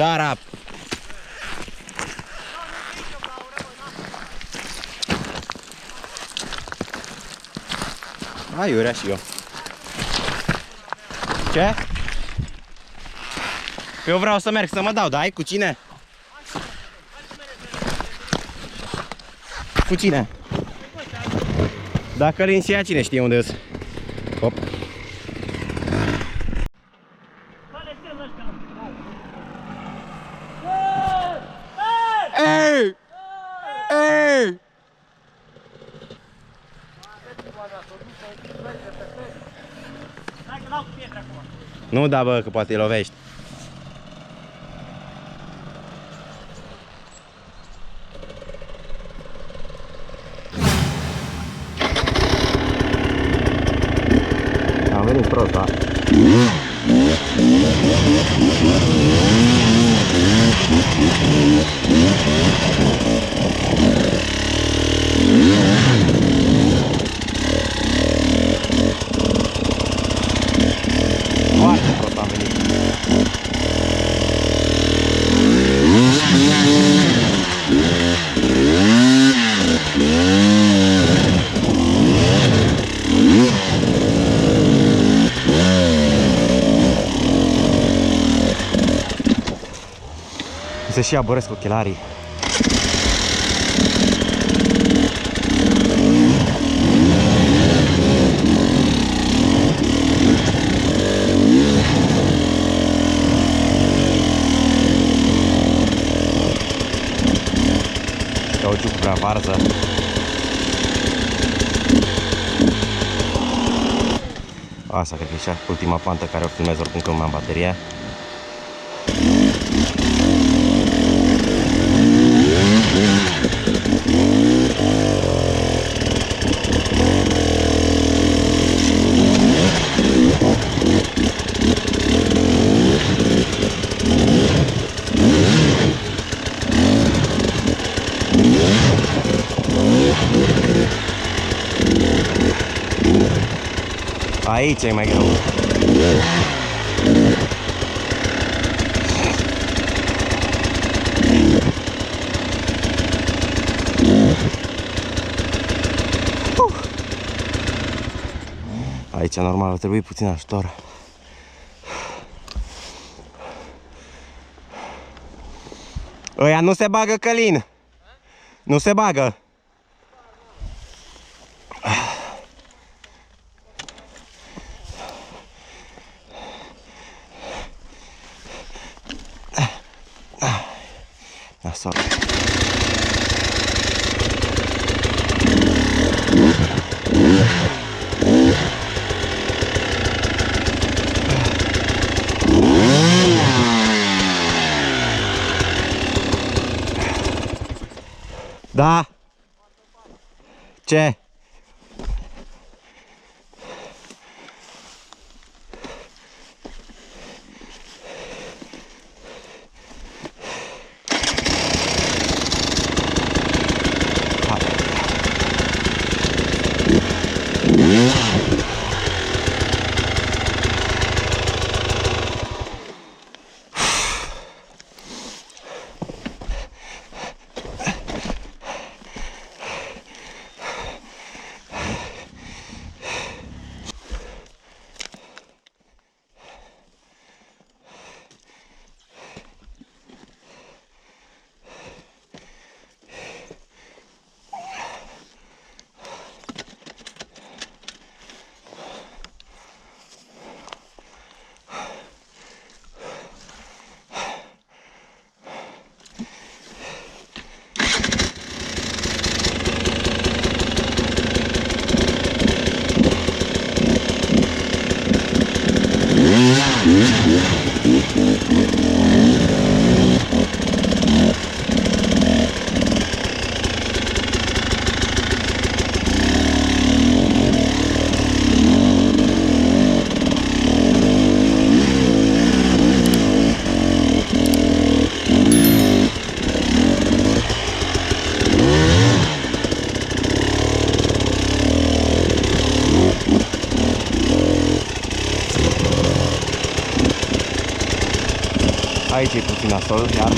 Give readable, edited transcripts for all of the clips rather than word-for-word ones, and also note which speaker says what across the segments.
Speaker 1: Shut up! Hai, Iurea și eu. Ce? Eu vreau să merg să mă dau, dar ai cu cine? Cu cine? Dacă Călin și ea, cine știe unde îs? Hop. Ei! Ei! Nu da, bă, că poate îi lovești. Am venit prost, da? Foarte prost am venit. Se și aboresc ochelarii. Cauciuc prea varză. Asta cred că e și ultima pantă care o filmez oricum când am bateria. Aici e mai greu. Aici normal ar trebui puțin ajutor. Ăia nu se bagă, Călin. Nu se bagă. Nasol. Da. Ce? Aici e puțin nasol, iar.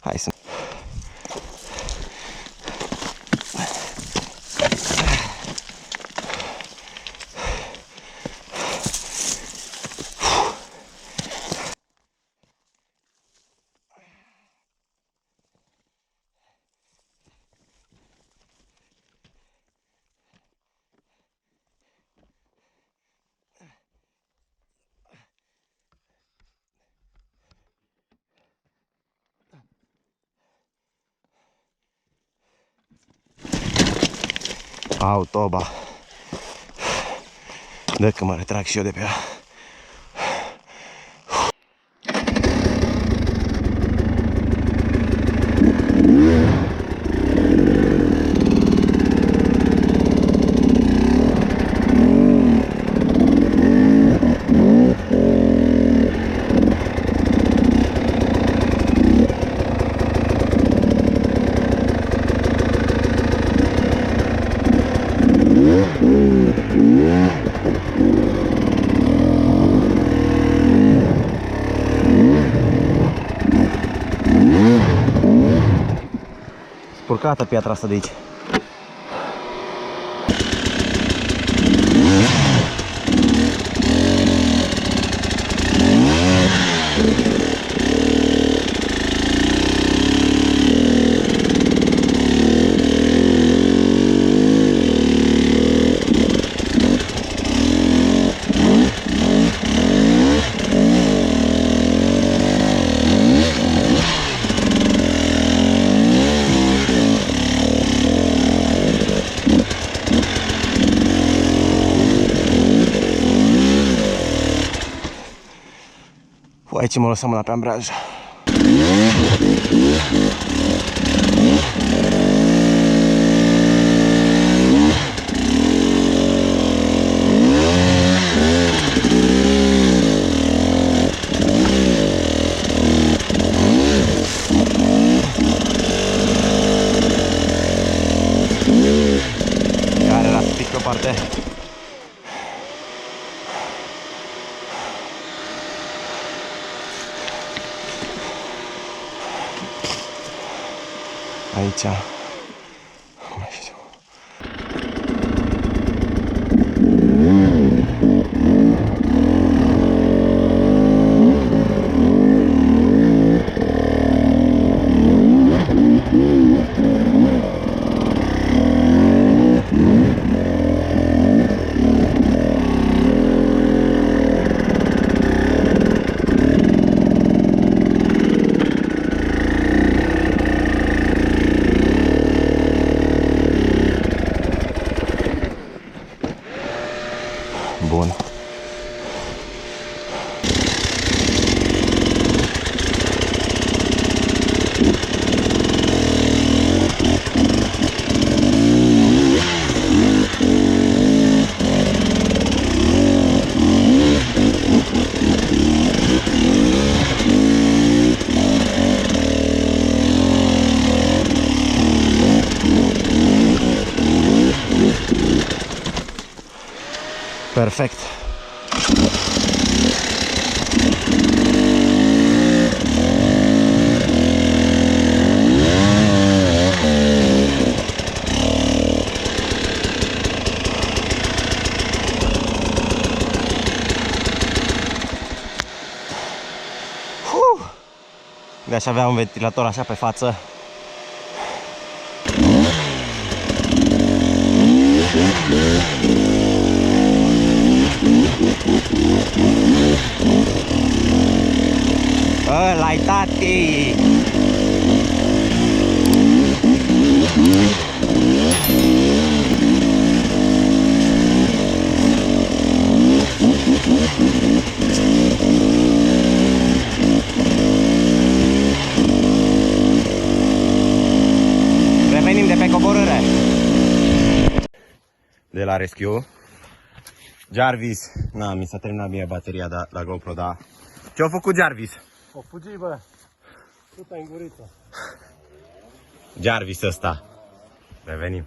Speaker 1: Hai să... Autoba. Dă că mă retrag și eu de pe ea. Spurcată piatra asta de aici. Aici mă lăsăm mâna pe ambreiaj. Care las pic pe o parte. Aici. Mai știu. Bun. Perfect. De-aș avea un ventilator așa pe față. Ăla-i tati! pe coborâre. De la rescue. Jarvis. Na, mi s-a terminat bine bateria la GoPro, da. Ce-a făcut Jarvis?
Speaker 2: O fugi, bă. Puta în guriță.
Speaker 1: Jarvis ăsta. Revenim.